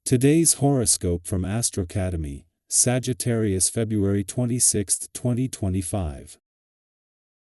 Today's horoscope from AstroCademy, Sagittarius, February 26, 2025.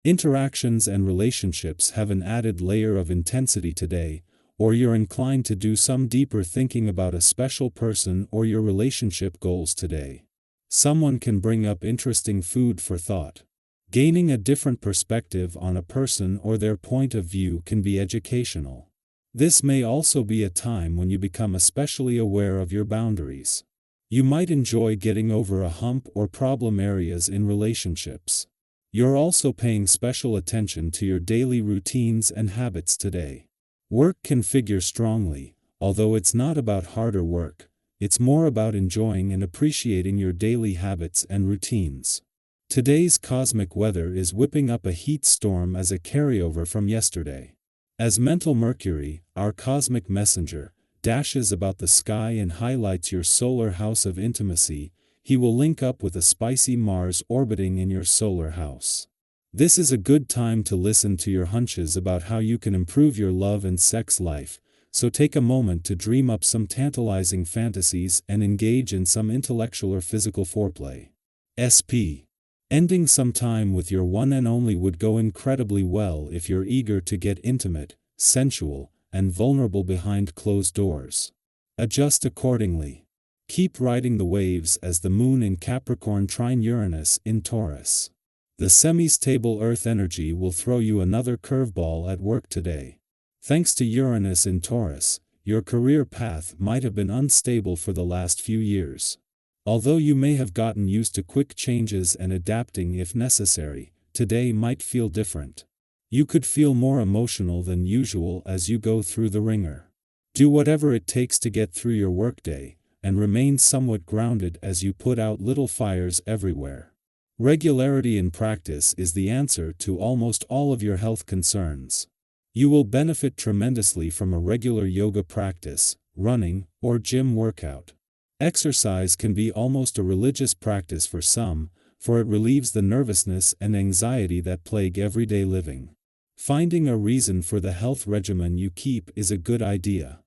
Interactions and relationships have an added layer of intensity today, or you're inclined to do some deeper thinking about a special person or your relationship goals today. Someone can bring up interesting food for thought. Gaining a different perspective on a person or their point of view can be educational. This may also be a time when you become especially aware of your boundaries. You might enjoy getting over a hump or problem areas in relationships. You're also paying special attention to your daily routines and habits today. Work can figure strongly, although it's not about harder work, it's more about enjoying and appreciating your daily habits and routines. Today's cosmic weather is whipping up a heat storm as a carryover from yesterday. As mental Mercury, our cosmic messenger, dashes about the sky and highlights your solar house of intimacy, he will link up with a spicy Mars orbiting in your solar house. This is a good time to listen to your hunches about how you can improve your love and sex life, so take a moment to dream up some tantalizing fantasies and engage in some intellectual or physical foreplay. SP. Ending some time with your one and only would go incredibly well if you're eager to get intimate, sensual, and vulnerable behind closed doors. Adjust accordingly. Keep riding the waves as the moon in Capricorn trine Uranus in Taurus. The semi-stable Earth energy will throw you another curveball at work today. Thanks to Uranus in Taurus, your career path might have been unstable for the last few years. Although you may have gotten used to quick changes and adapting if necessary, today might feel different. You could feel more emotional than usual as you go through the ringer. Do whatever it takes to get through your workday, and remain somewhat grounded as you put out little fires everywhere. Regularity in practice is the answer to almost all of your health concerns. You will benefit tremendously from a regular yoga practice, running, or gym workout. Exercise can be almost a religious practice for some, for it relieves the nervousness and anxiety that plague everyday living. Finding a reason for the health regimen you keep is a good idea.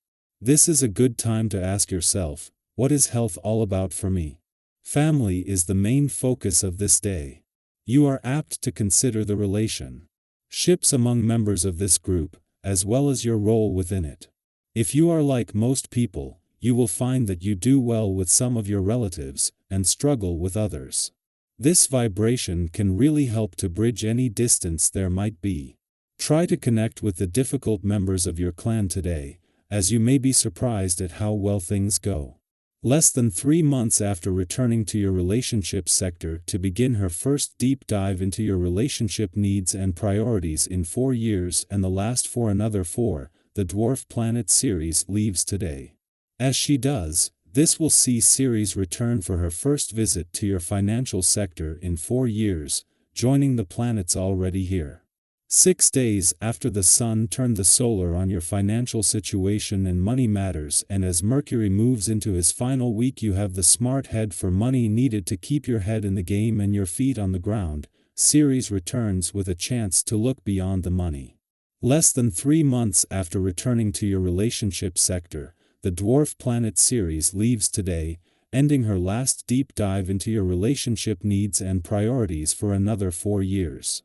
This is a good time to ask yourself, what is health all about for me? Family is the main focus of this day. You are apt to consider the relationships among members of this group, as well as your role within it. If you are like most people, you will find that you do well with some of your relatives, and struggle with others. This vibration can really help to bridge any distance there might be. Try to connect with the difficult members of your clan today, as you may be surprised at how well things go. Less than 3 months after returning to your relationship sector to begin her first deep dive into your relationship needs and priorities in 4 years and the last for another 4, the dwarf planet Ceres leaves today. As she does, this will see Ceres return for her first visit to your financial sector in 4 years, joining the planets already here. 6 days after the Sun turned the solar on your financial situation and money matters, and as Mercury moves into his final week, you have the smart head for money needed to keep your head in the game and your feet on the ground. Ceres returns with a chance to look beyond the money. Less than 3 months after returning to your relationship sector, the dwarf planet Ceres leaves today, ending her last deep dive into your relationship needs and priorities for another 4 years.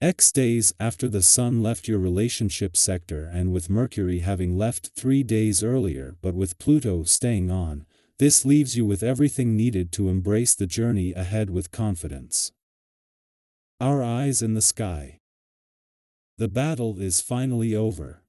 X days after the Sun left your relationship sector, and with Mercury having left 3 days earlier but with Pluto staying on, this leaves you with everything needed to embrace the journey ahead with confidence. Our eyes in the sky. The battle is finally over.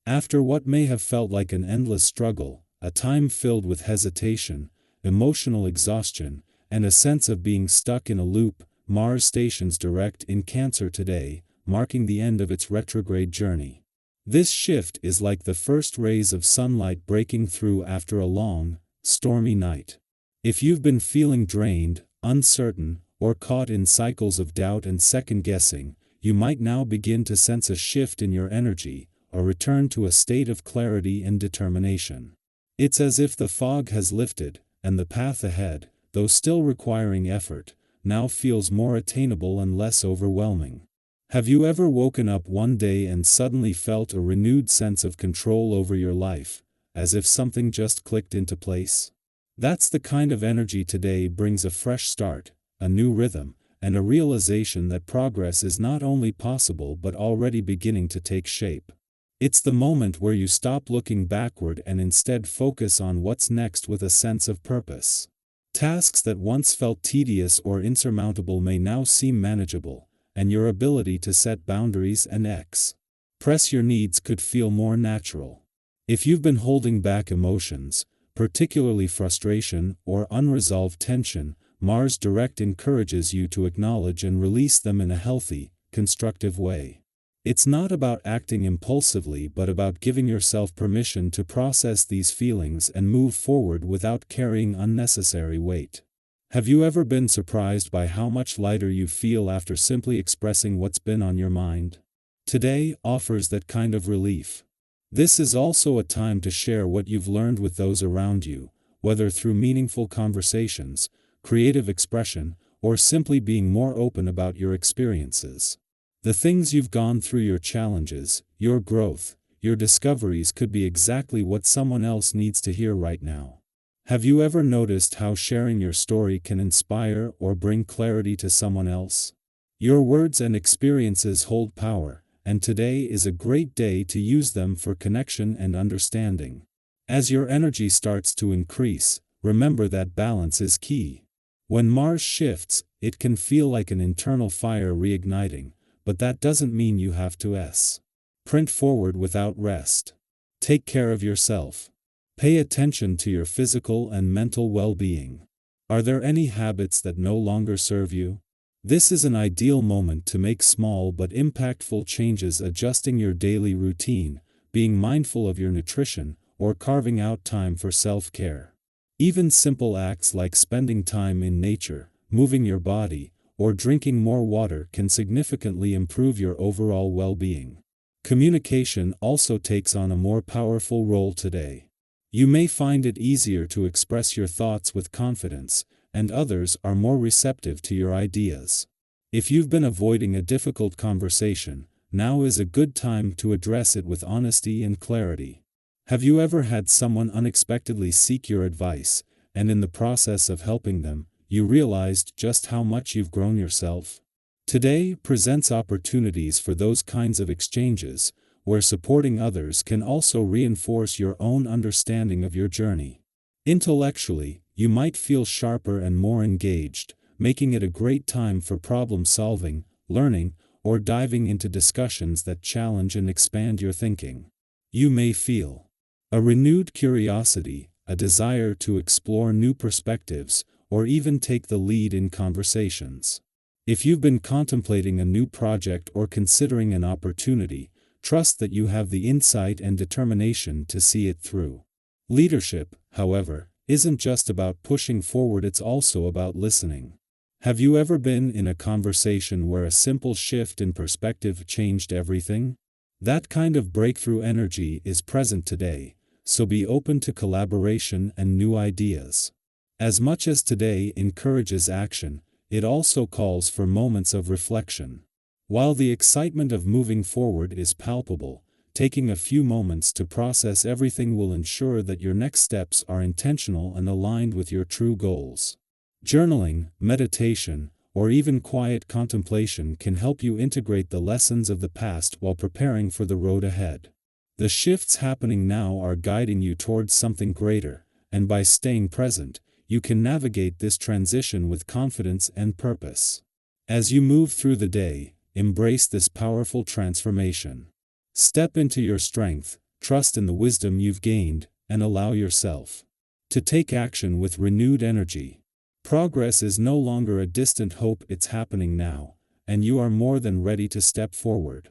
After what may have felt like an endless struggle, a time filled with hesitation, emotional exhaustion, and a sense of being stuck in a loop, Mars stations direct in Cancer today, marking the end of its retrograde journey. This shift is like the first rays of sunlight breaking through after a long, stormy night. If you've been feeling drained, uncertain, or caught in cycles of doubt and second-guessing, you might now begin to sense a shift in your energy, a return to a state of clarity and determination. It's as if the fog has lifted, and the path ahead, though still requiring effort, now feels more attainable and less overwhelming. Have you ever woken up one day and suddenly felt a renewed sense of control over your life, as if something just clicked into place? That's the kind of energy today brings: a fresh start, a new rhythm, and a realization that progress is not only possible but already beginning to take shape. It's the moment where you stop looking backward and instead focus on what's next with a sense of purpose. Tasks that once felt tedious or insurmountable may now seem manageable, and your ability to set boundaries and express your needs could feel more natural. If you've been holding back emotions, particularly frustration or unresolved tension, Mars direct encourages you to acknowledge and release them in a healthy, constructive way. It's not about acting impulsively but about giving yourself permission to process these feelings and move forward without carrying unnecessary weight. Have you ever been surprised by how much lighter you feel after simply expressing what's been on your mind? Today offers that kind of relief. This is also a time to share what you've learned with those around you, whether through meaningful conversations, creative expression, or simply being more open about your experiences. The things you've gone through, your challenges, your growth, your discoveries could be exactly what someone else needs to hear right now. Have you ever noticed how sharing your story can inspire or bring clarity to someone else? Your words and experiences hold power, and today is a great day to use them for connection and understanding. As your energy starts to increase, remember that balance is key. When Mars shifts, it can feel like an internal fire reigniting, but that doesn't mean you have to sprint forward without rest. Take care of yourself. Pay attention to your physical and mental well-being. Are there any habits that no longer serve you? This is an ideal moment to make small but impactful changes, adjusting your daily routine, being mindful of your nutrition, or carving out time for self-care. Even simple acts like spending time in nature, moving your body, or drinking more water can significantly improve your overall well-being. Communication also takes on a more powerful role today. You may find it easier to express your thoughts with confidence, and others are more receptive to your ideas. If you've been avoiding a difficult conversation, now is a good time to address it with honesty and clarity. Have you ever had someone unexpectedly seek your advice, and in the process of helping them, you realized just how much you've grown yourself? Today presents opportunities for those kinds of exchanges, where supporting others can also reinforce your own understanding of your journey. Intellectually, you might feel sharper and more engaged, making it a great time for problem-solving, learning, or diving into discussions that challenge and expand your thinking. You may feel a renewed curiosity, a desire to explore new perspectives, or even take the lead in conversations. If you've been contemplating a new project or considering an opportunity, trust that you have the insight and determination to see it through. Leadership, however, isn't just about pushing forward, it's also about listening. Have you ever been in a conversation where a simple shift in perspective changed everything? That kind of breakthrough energy is present today, so be open to collaboration and new ideas. As much as today encourages action, it also calls for moments of reflection. While the excitement of moving forward is palpable, taking a few moments to process everything will ensure that your next steps are intentional and aligned with your true goals. Journaling, meditation, or even quiet contemplation can help you integrate the lessons of the past while preparing for the road ahead. The shifts happening now are guiding you towards something greater, and by staying present, you can navigate this transition with confidence and purpose. As you move through the day, embrace this powerful transformation. Step into your strength, trust in the wisdom you've gained, and allow yourself to take action with renewed energy. Progress is no longer a distant hope, it's happening now, and you are more than ready to step forward.